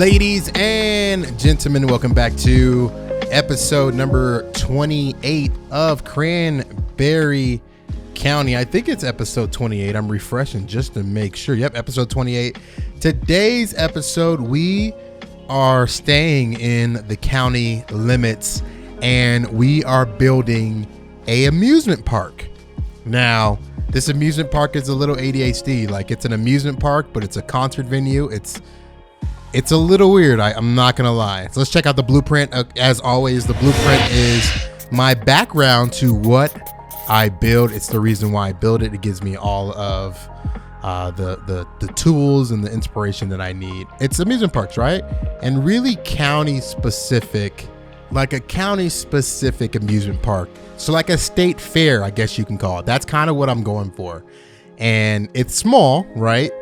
Ladies and gentlemen, welcome back to episode number 28 of Cranberry County. I think it's episode 28. I'm refreshing just to make sure. Yep, episode 28. Today's episode, we are staying in the county limits and we are building a amusement park. Now, this amusement park is a little ADHD. Like, it's an amusement park, but it's a concert venue. It's a little weird. I'm not gonna lie. So let's check out the blueprint. As always, the blueprint is my background to what I build. It's the reason why I build it. It gives me all of the tools and the inspiration that I need. It's amusement parks, right? And really county specific, like a county specific amusement park. So like a state fair, I guess you can call it. That's kind of what I'm going for. And it's small, right?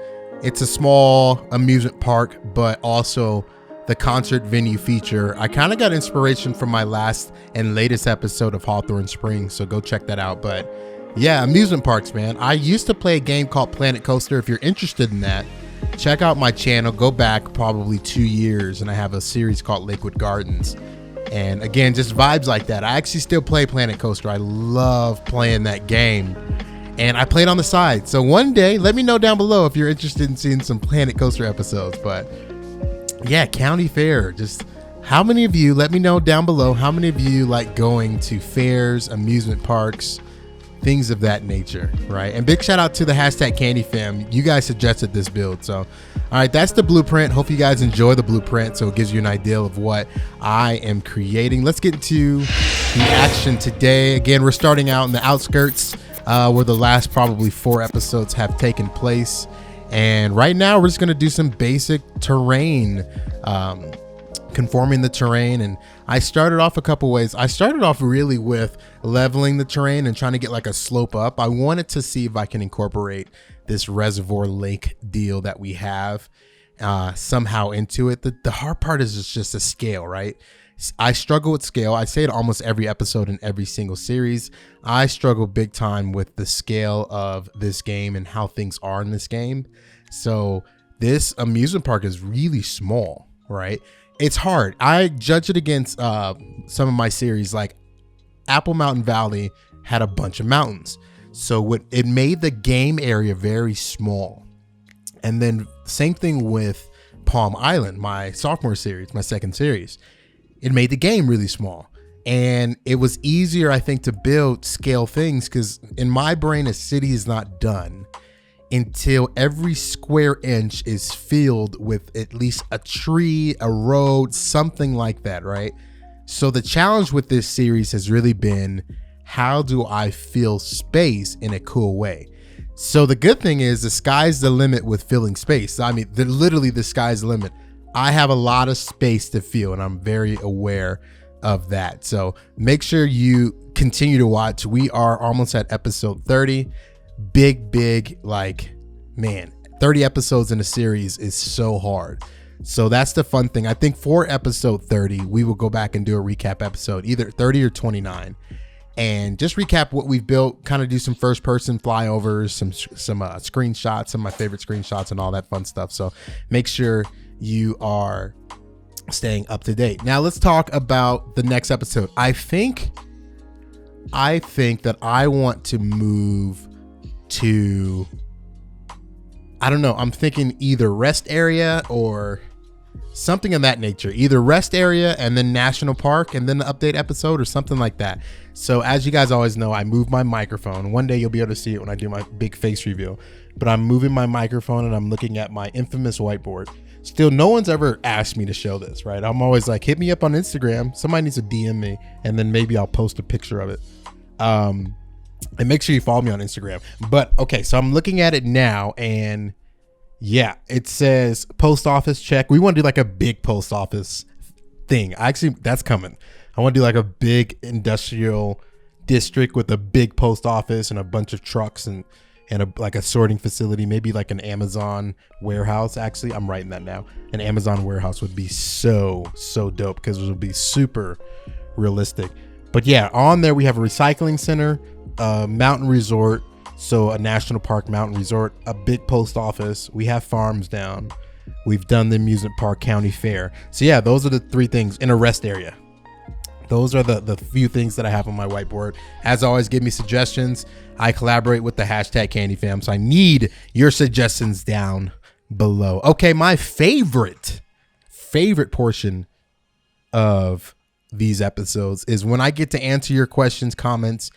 It's a small amusement park, but also the concert venue feature. I kind of got inspiration from my last and latest episode of Hawthorne Springs, so go check that out. But yeah, amusement parks, man. I used to play a game called Planet Coaster. If you're interested in that, check out my channel. Go back probably 2 years, and I have a series called Lakewood Gardens. And again, just vibes like that. I actually still play Planet Coaster. I love playing that game. And I played on the side. So one day, let me know down below if you're interested in seeing some Planet Coaster episodes. But yeah, county fair. Just how many of you, let me know down below, how many of you like going to fairs, amusement parks, things of that nature, right? And big shout out to the hashtag Candy Fam. You guys suggested this build. So, all right, that's the blueprint. Hope you guys enjoy the blueprint. So it gives you an idea of what I am creating. Let's get into the action today. Again, we're starting out in the outskirts, where the last probably 4 episodes have taken place. And right now we're just going to do some basic terrain, conforming the terrain. And I started off a couple ways. I started off really with leveling the terrain and trying to get like a slope up. I wanted to see if I can incorporate this reservoir lake deal that we have somehow into it. The hard part is just a scale, right? I struggle with scale. I say it almost every episode in every single series. I struggle big time with the scale of this game and how things are in this game. So this amusement park is really small, right? It's hard. I judge it against some of my series, like Apple Mountain Valley had a bunch of mountains. So it made the game area very small. And then same thing with Palm Island, my sophomore series, my second series. It made the game really small, and it was easier, I think, to build scale things because in my brain, a city is not done until every square inch is filled with at least a tree, a road, something like that, right? So the challenge with this series has really been, how do I fill space in a cool way? So the good thing is the sky's the limit with filling space. I mean, literally the sky's the limit. I have a lot of space to fill, and I'm very aware of that. So make sure you continue to watch. We are almost at episode 30. Big, like, man, 30 episodes in a series is so hard. So that's the fun thing. I think for episode 30, we will go back and do a recap episode, either 30 or 29. And just recap what we've built, kind of do some first person flyovers, some screenshots, some of my favorite screenshots and all that fun stuff. So make sure you are staying up to date. Now let's talk about the next episode. I think that I want to move to, I don't know, I'm thinking either rest area or something of that nature, either rest area and then national park and then the update episode or something like that. So as you guys always know, I move my microphone. One day you'll be able to see it when I do my big face reveal, but I'm moving my microphone and I'm looking at my infamous whiteboard. Still, no one's ever asked me to show this, right? I'm always like, hit me up on Instagram. Somebody needs to DM me, and then maybe I'll post a picture of it. And make sure you follow me on Instagram. But okay, so I'm looking at it now, and yeah, it says post office check. We want to do like a big post office thing. Actually, that's coming. I want to do like a big industrial district with a big post office and a bunch of trucks and like a sorting facility, maybe like an Amazon warehouse. Actually, I'm writing that now. An Amazon warehouse would be so dope because it would be super realistic. But yeah, on there we have a recycling center, a mountain resort, so a national park mountain resort, a big post office. We have farms down. We've done the amusement park, county fair. So yeah, those are the 3 things in a rest area. Those are the few things that I have on my whiteboard. As always, give me suggestions. I collaborate with the hashtag Candy Fam, so I need your suggestions down below. Okay, my favorite portion of these episodes is when I get to answer your questions, comments,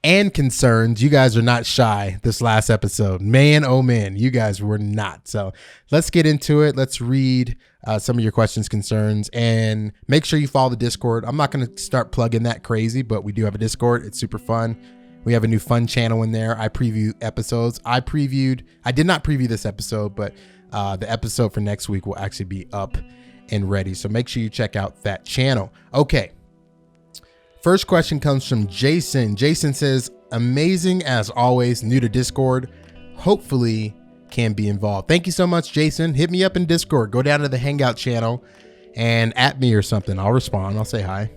and concerns. You guys are not shy this last episode. Man, oh man, you guys were not. So let's get into it. Let's read some of your questions, concerns, and make sure you follow the Discord. I'm not going to start plugging that crazy, but we do have a Discord. It's super fun. We have a new fun channel in there. I preview episodes. I did not preview this episode, but the episode for next week will actually be up and ready. So make sure you check out that channel. Okay. First question comes from Jason. Jason says, amazing as always, new to Discord. Hopefully can be involved. Thank you so much, Jason. Hit me up in Discord. Go down to the Hangout channel and at me or something. I'll respond. I'll say hi.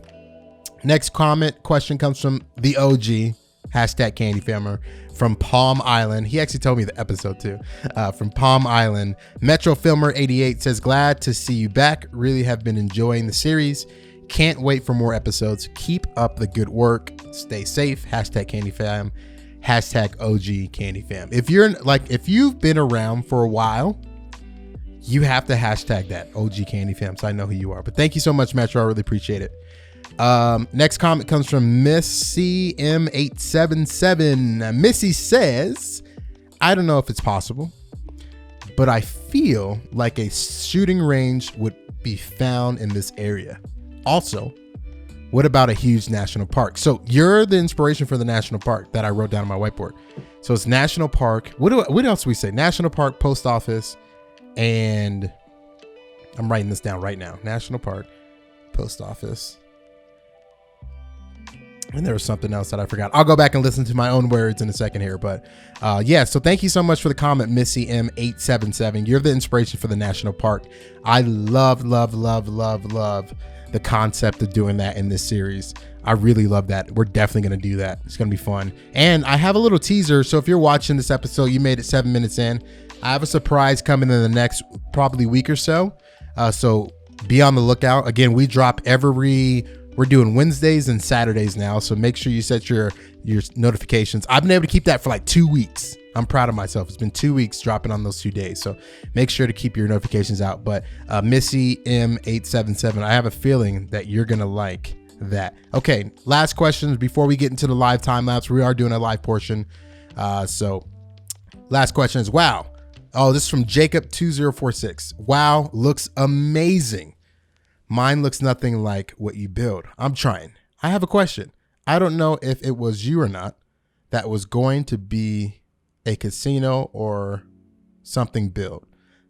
Next question comes from the OG, hashtag Candy Fammer, from Palm Island. He actually told me the episode too. From Palm Island. Metro Filmer 88 says, glad to see you back. Really have been enjoying the series. Can't wait for more episodes. Keep up the good work. Stay safe. Hashtag Candy Fam. Hashtag OG Candy Fam. If you've been around for a while, you have to hashtag that OG Candy Fam, so I know who you are. But thank you so much, Metro. I really appreciate it. Next comment comes from Miss CM877. Missy says, I don't know if it's possible, but I feel like a shooting range would be found in this area. Also, what about a huge national park? So you're the inspiration for the national park that I wrote down on my whiteboard. So it's national park. What else do we say? National park, post office, and I'm writing this down right now. National park, post office. And there was something else that I forgot. I'll go back and listen to my own words in a second here. But yeah, so thank you so much for the comment, Missy M877. You're the inspiration for the national park. I love the concept of doing that in this series. I really love that. We're definitely going to do that. It's going to be fun. And I have a little teaser. So if you're watching this episode, you made it 7 minutes in. I have a surprise coming in the next probably week or so. So be on the lookout. Again, we drop we're doing Wednesdays and Saturdays now. So make sure you set your notifications. I've been able to keep that for like 2 weeks. I'm proud of myself. It's been 2 weeks dropping on those 2 days. So make sure to keep your notifications out. But Missy M877, I have a feeling that you're going to like that. Okay, last questions before we get into the live time lapse. We are doing a live portion. So last question is, wow. Oh, this is from Jacob2046. Wow, looks amazing. Mine looks nothing like what you build. I'm trying. I have a question. I don't know if it was you or not that was going to be a casino or something built.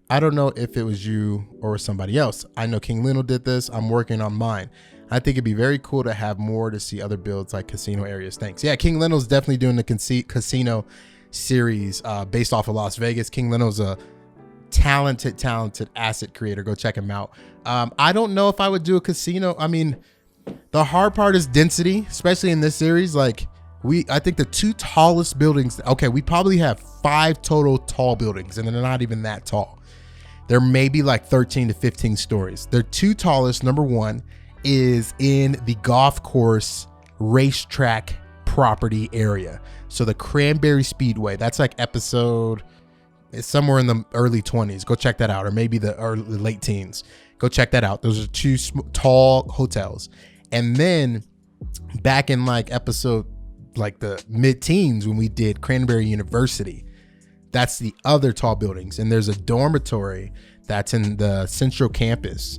I don't know if it was you or somebody else. I know King Lino did this. I'm working on mine. I think it'd be very cool to have more to see other builds like casino areas. Thanks. Yeah, King Lino's definitely doing the casino series based off of Las Vegas. King Lino's a talented asset creator. Go check him out. I don't know if I would do a casino. I mean, the hard part is density, especially in this series. Like I think the 2 tallest buildings, okay, we probably have 5 total tall buildings and they're not even that tall. They're maybe like 13 to 15 stories. Their 2 tallest, number 1, is in the golf course racetrack property area. So the Cranberry Speedway, that's like episode, it's somewhere in the early 20s. Go check that out. Or maybe the late teens. Go check that out. Those are 2 tall hotels. And then back in like episode, like the mid-teens when we did Cranberry University, that's the other tall buildings. And there's a dormitory that's in the central campus.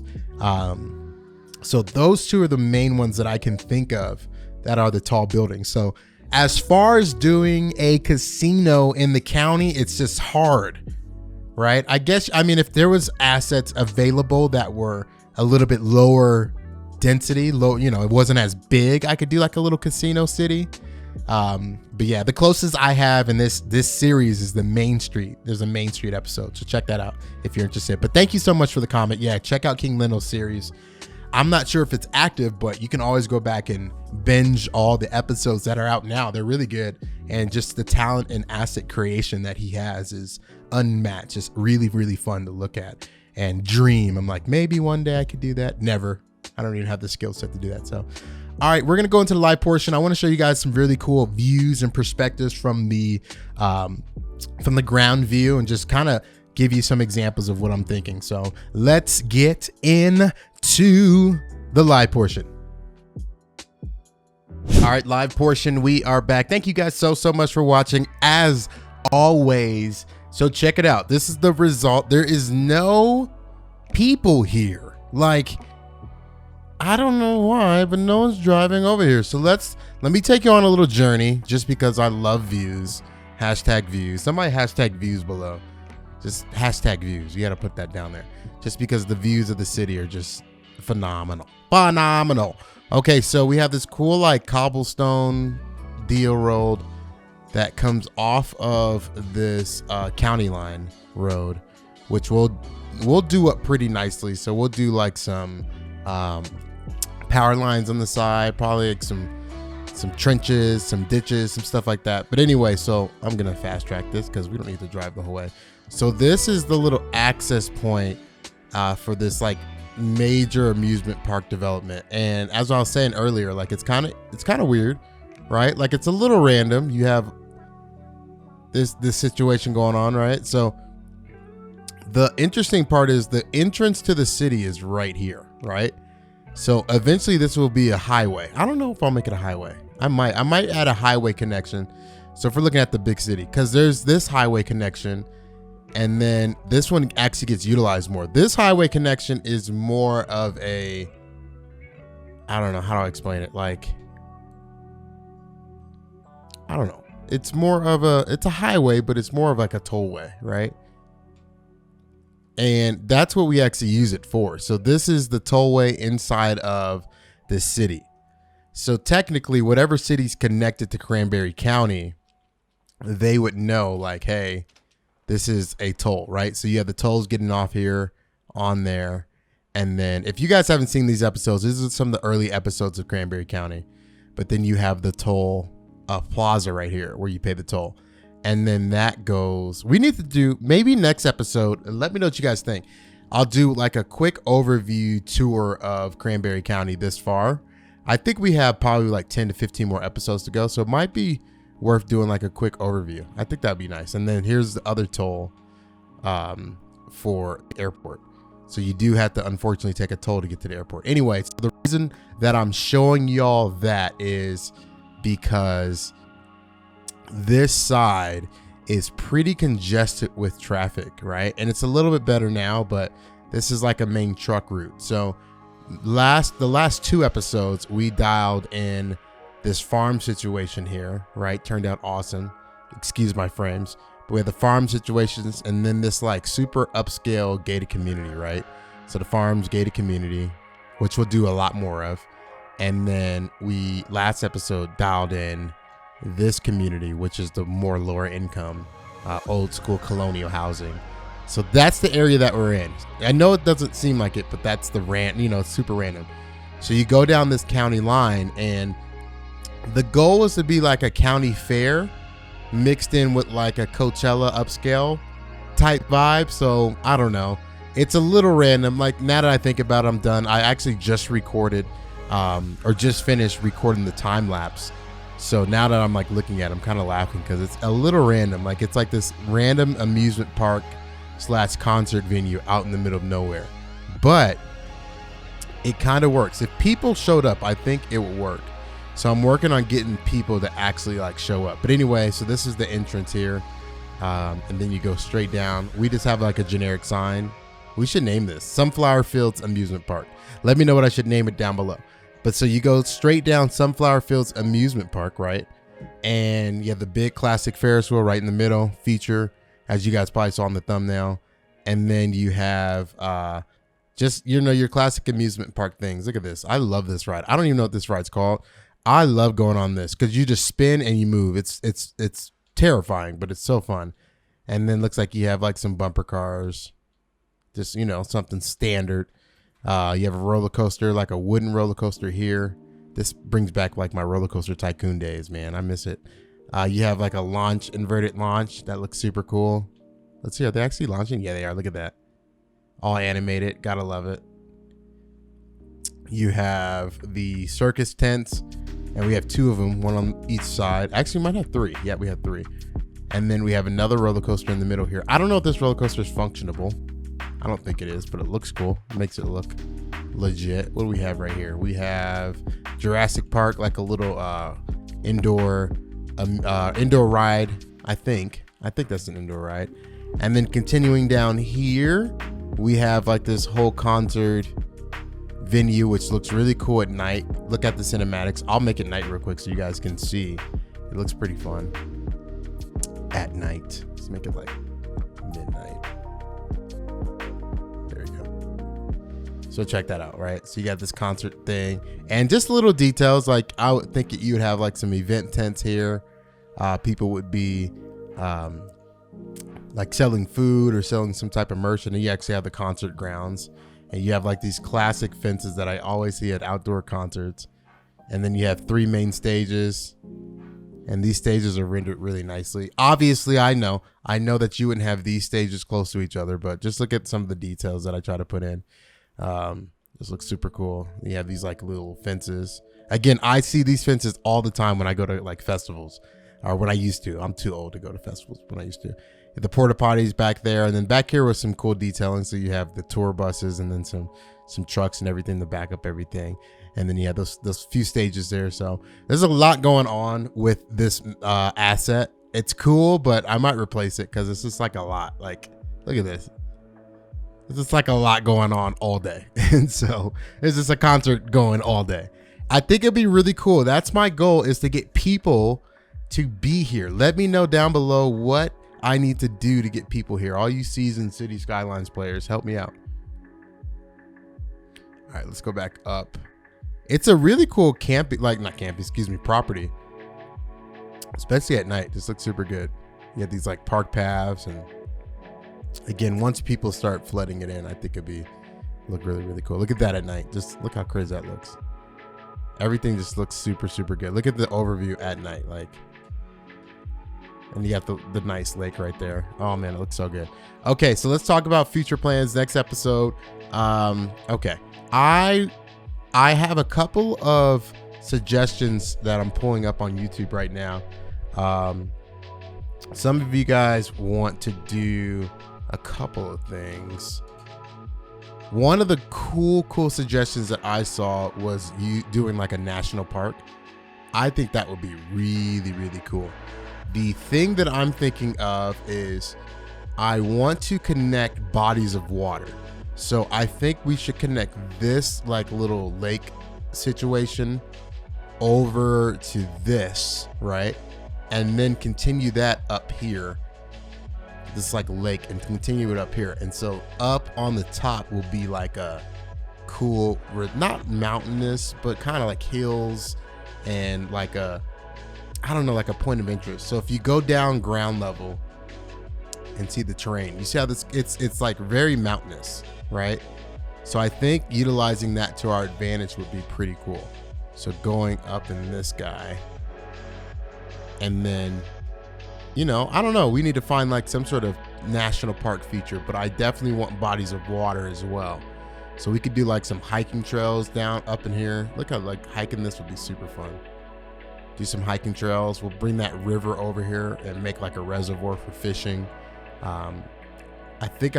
So those 2 are the main ones that I can think of that are the tall buildings. So as far as doing a casino in the county, it's just hard, right? I guess, I mean, if there was assets available that were a little bit lower density, it wasn't as big, I could do like a little casino city. But yeah, the closest I have in this series is the Main Street. There's a Main Street episode, so check that out if you're interested. But thank you so much for the comment. Yeah, check out King Lino's series. I'm not sure if it's active, but you can always go back and binge all the episodes that are out now. They're really good. And just the talent and asset creation that he has is unmatched. It's really, really fun to look at. and dream. I'm like, maybe one day I could do that. Never. I don't even have the skill set to do that. So, all right, we're going to go into the live portion. I want to show you guys some really cool views and perspectives from the ground view and just kind of give you some examples of what I'm thinking. So let's get into the live portion. All right, live portion, we are back. Thank you guys so much for watching as always. So check it out. This is the result. There is no people here. Like, I don't know why, but no one's driving over here. So let me take you on a little journey just because I love views. Hashtag views. Somebody hashtag views below. Just hashtag views. You got to put that down there. Just because the views of the city are just phenomenal. Phenomenal. Okay, so we have this cool like cobblestone deal road that comes off of this county line road, which we'll do up pretty nicely. So we'll do like some power lines on the side, probably like some trenches, some ditches, some stuff like that. But anyway, so I'm gonna fast track this because we don't need to drive the whole way. So this is the little access point for this like major amusement park development. And as I was saying earlier, like it's kind of weird, right? Like it's a little random. You have this situation going on, right? So the interesting part is the entrance to the city is right here, right? So eventually this will be a highway. I don't know if I'll make it a highway. I might add a highway connection. So if we're looking at the big city, because there's this highway connection, and then this one actually gets utilized more. This highway connection is more of a, I don't know how do I explain it. Like, I don't know. It's more of it's a highway, but it's more of like a tollway, right? And that's what we actually use it for. So this is the tollway inside of this city. So technically, whatever city's connected to Cranberry County, they would know like, hey, this is a toll, right? So you have the tolls getting off here on there. And then if you guys haven't seen these episodes, this is some of the early episodes of Cranberry County. But then you have the toll plaza right here where you pay the toll. And then that goes, we need to do maybe next episode. Let me know what you guys think. I'll do like a quick overview tour of Cranberry County this far. I think we have probably like 10 to 15 more episodes to go. So it might be worth doing like a quick overview. I think that'd be nice. And then here's the other toll for the airport. So you do have to unfortunately take a toll to get to the airport. Anyway, so the reason that I'm showing y'all that is because this side is pretty congested with traffic, right? And it's a little bit better now, but this is like a main truck route. So the last two episodes, we dialed in this farm situation here, right? Turned out awesome. Excuse my frames. But we had the farm situations and then this like super upscale gated community, right? So the farm's gated community, which we'll do a lot more of. And then we last episode dialed in this community, which is the more lower income, old school colonial housing. So that's the area that we're in. I know it doesn't seem like it, but that's the it's super random. So you go down this county line and the goal is to be like a county fair mixed in with like a Coachella upscale type vibe. So I don't know. It's a little random. Like now that I think about it, I'm done. I actually just recorded or just finished recording the time lapse. So now that I'm like looking at it, I'm kind of laughing because it's a little random. Like it's like this random amusement park / concert venue out in the middle of nowhere. But it kind of works. If people showed up, I think it would work. So I'm working on getting people to actually like show up. But anyway, so this is the entrance here. And then you go straight down. We just have like a generic sign. We should name this Sunflower Fields Amusement Park. Let me know what I should name it down below. But so you go straight down Sunflower Fields Amusement Park, right? And you have the big classic Ferris wheel right in the middle feature, as you guys probably saw in the thumbnail. And then you have just, your classic amusement park things. Look at this. I love this ride. I don't even know what this ride's called. I love going on this because you just spin and you move. It's terrifying, but it's so fun. And then looks like you have like some bumper cars, just, something standard. You have a roller coaster, like a wooden roller coaster here. This brings back like my roller coaster tycoon days, man. I miss it. You have like a inverted launch that looks super cool. Let's see, are they actually launching? Yeah, they are. Look at that. all animated. Gotta love it. You have the circus tents, and we have 2 of them, one on each side. Actually, we might have 3. Yeah, we have 3. And then we have another roller coaster in the middle here. I don't know if this roller coaster is functionable. I don't think it is, but it looks cool. It makes it look legit. What do we have right here? We have Jurassic Park, like a little indoor ride. I think that's an indoor ride. And then continuing down here, we have like this whole concert venue, which looks really cool at night. Look at the cinematics. I'll make it night real quick so you guys can see. It looks pretty fun at night. Let's make it like midnight. There you go. So check that out, right? So you got this concert thing and just little details. Like I would think that you would have like some event tents here. People would be like selling food or selling some type of merch, and then you actually have the concert grounds. And you have like these classic fences that I always see at outdoor concerts. And then you have 3 main stages. And these stages are rendered really nicely. Obviously, I know that you wouldn't have these stages close to each other, but just look at some of the details that I try to put in. This looks super cool. You have these like little fences. Again, I see these fences all the time when I go to like festivals, or when I used to. I'm too old to go to festivals, but when I used to. The porta potties back there, and then back here was some cool detailing. So you have the tour buses, and then some trucks and everything to back up everything, and then you have those few stages there. So there's a lot going on with this asset. It's cool, but I might replace it because it's just like a lot. Like, look at this. It's just like a lot going on all day, and so it's just a concert going all day. I think it'd be really cool. That's my goal, is to get people to be here. Let me know down below what I need to do to get people here. All you Season City Skylines players, help me out. All right, let's go back up. It's a really cool property, especially at night. This looks super good. You have these like park paths, and again, once people start flooding it in, I think it'd look really, really cool. Look at that at night. Just look how crazy that looks. Everything just looks super, super good. Look at the overview at night, like. And you got the nice lake right there. Oh man, it looks so good. Okay, so let's talk about future plans next episode. Okay, I have a couple of suggestions that I'm pulling up on YouTube right now. Some of you guys want to do a couple of things. One of the cool suggestions that I saw was you doing like a national park. I think that would be really, really cool. The thing that I'm thinking of is I want to connect bodies of water. So I think we should connect this like little lake situation over to this, right? And then continue that up here, this like lake, and continue it up here. And so up on the top will be like a cool, not mountainous, but kind of like hills and like a, I don't know, like a point of interest. So if you go down ground level and see the terrain, you see how this, it's like very mountainous, right? So I think utilizing that to our advantage would be pretty cool. So going up in this guy, and then, you know, I don't know, we need to find like some sort of national park feature, but I definitely want bodies of water as well. So we could do like some hiking trails down up in here. Look how like hiking this would be super fun. Do some hiking trails. We'll bring that river over here and make like a reservoir for fishing. I think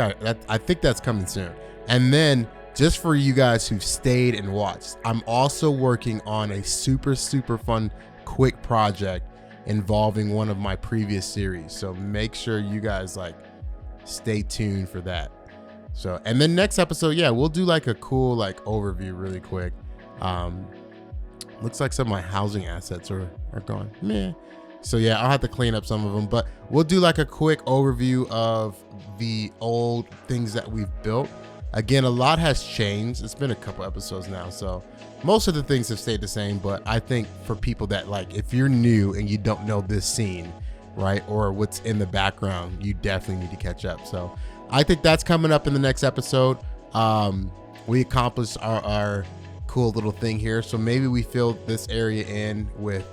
that's coming soon. And then just for you guys who've stayed and watched, I'm also working on a super fun quick project involving one of my previous series. So make sure you guys like stay tuned for that. So, and then next episode, yeah, we'll do like a cool like overview really quick. Looks like some of my housing assets are gone. Meh. So yeah, I'll have to clean up some of them, but we'll do like a quick overview of the old things that we've built. Again, a lot has changed. It's been a couple episodes now, so most of the things have stayed the same, but I think for people that like, if you're new and you don't know this scene, right, or what's in the background, you definitely need to catch up. So I think that's coming up in the next episode. We accomplished our cool little thing here, so maybe we fill this area in with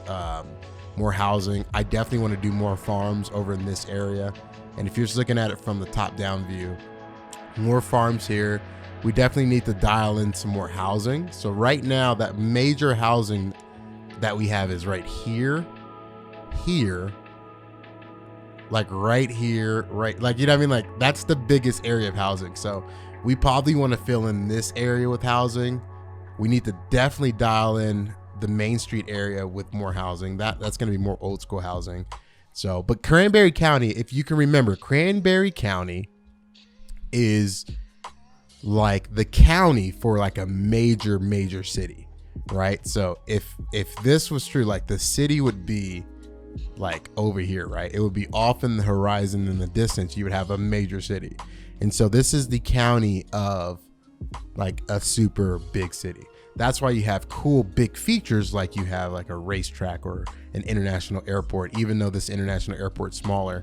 more housing. I definitely want to do more farms over in this area, and if you're just looking at it from the top down view, more farms here. We definitely need to dial in some more housing. So right now, that major housing that we have is right here, like right here, right, like, you know what I mean? Like, that's the biggest area of housing. So we probably want to fill in this area with housing. We need to definitely dial in the Main Street area with more housing. That's going to be more old school housing. So, but Cranberry County, if you can remember, Cranberry County is like the county for like a major city, right? So if this was true, like the city would be like over here, right? It would be off in the horizon in the distance. You would have a major city. And so this is the county of like a super big city. That's why you have cool big features, like you have like a racetrack or an international airport. Even though this international airport's smaller,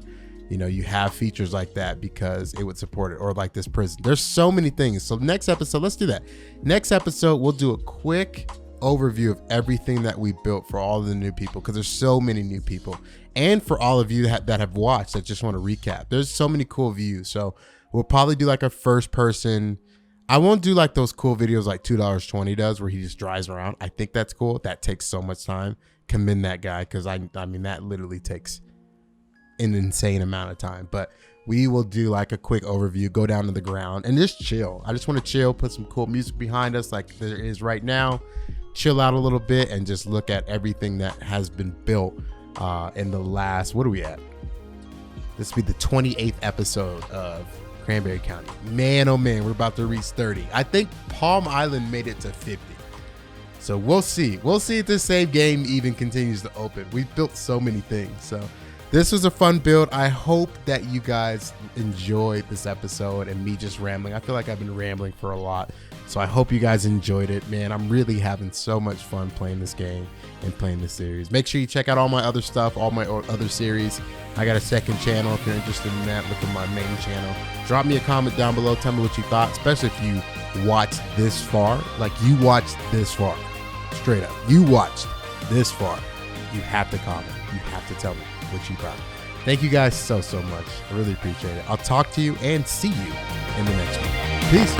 you know, you have features like that because it would support it. Or like this prison. There's so many things. So next episode, let's do that. Next episode, we'll do a quick overview of everything that we built for all of the new people, because there's so many new people. And for all of you that have watched that just want to recap, there's so many cool views. So we'll probably do like a first person. I won't do like those cool videos like $2.20 does where he just drives around. I think that's cool. That takes so much time. Commend that guy, because I mean, that literally takes an insane amount of time. But we will do like a quick overview, go down to the ground and just chill. I just want to chill, put some cool music behind us like there is right now, chill out a little bit and just look at everything that has been built in the last, what are we at? This will be the 28th episode of Cranberry County. Man, oh man, we're about to reach 30. I think Palm Island made it to 50. So we'll see. We'll see if this save game even continues to open. We've built so many things. So this was a fun build. I hope that you guys enjoyed this episode and me just rambling. I feel like I've been rambling for a lot. So I hope you guys enjoyed it. Man, I'm really having so much fun playing this game and playing this series. Make sure you check out all my other stuff, all my other series. I got a second channel. If you're interested in that, look at my main channel. Drop me a comment down below. Tell me what you thought, especially if you watched this far. Like, you watched this far. Straight up. You watched this far. You have to comment. You have to tell me what you thought. Thank you guys so much. I really appreciate it. I'll talk to you and see you in the next one. Peace.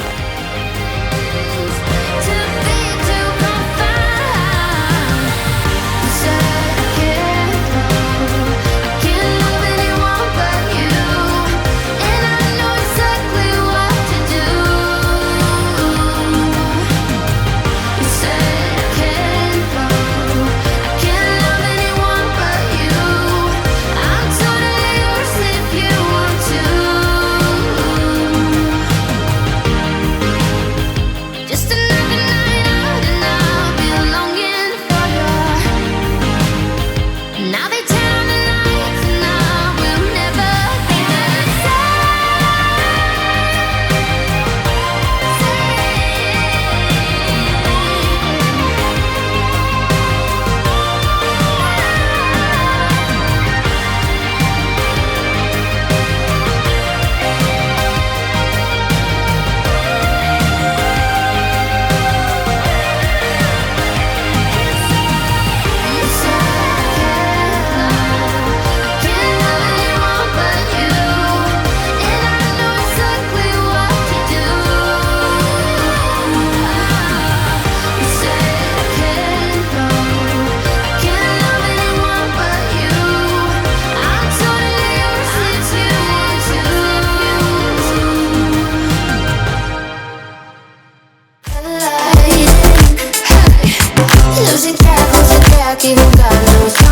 Losing track, even God knows.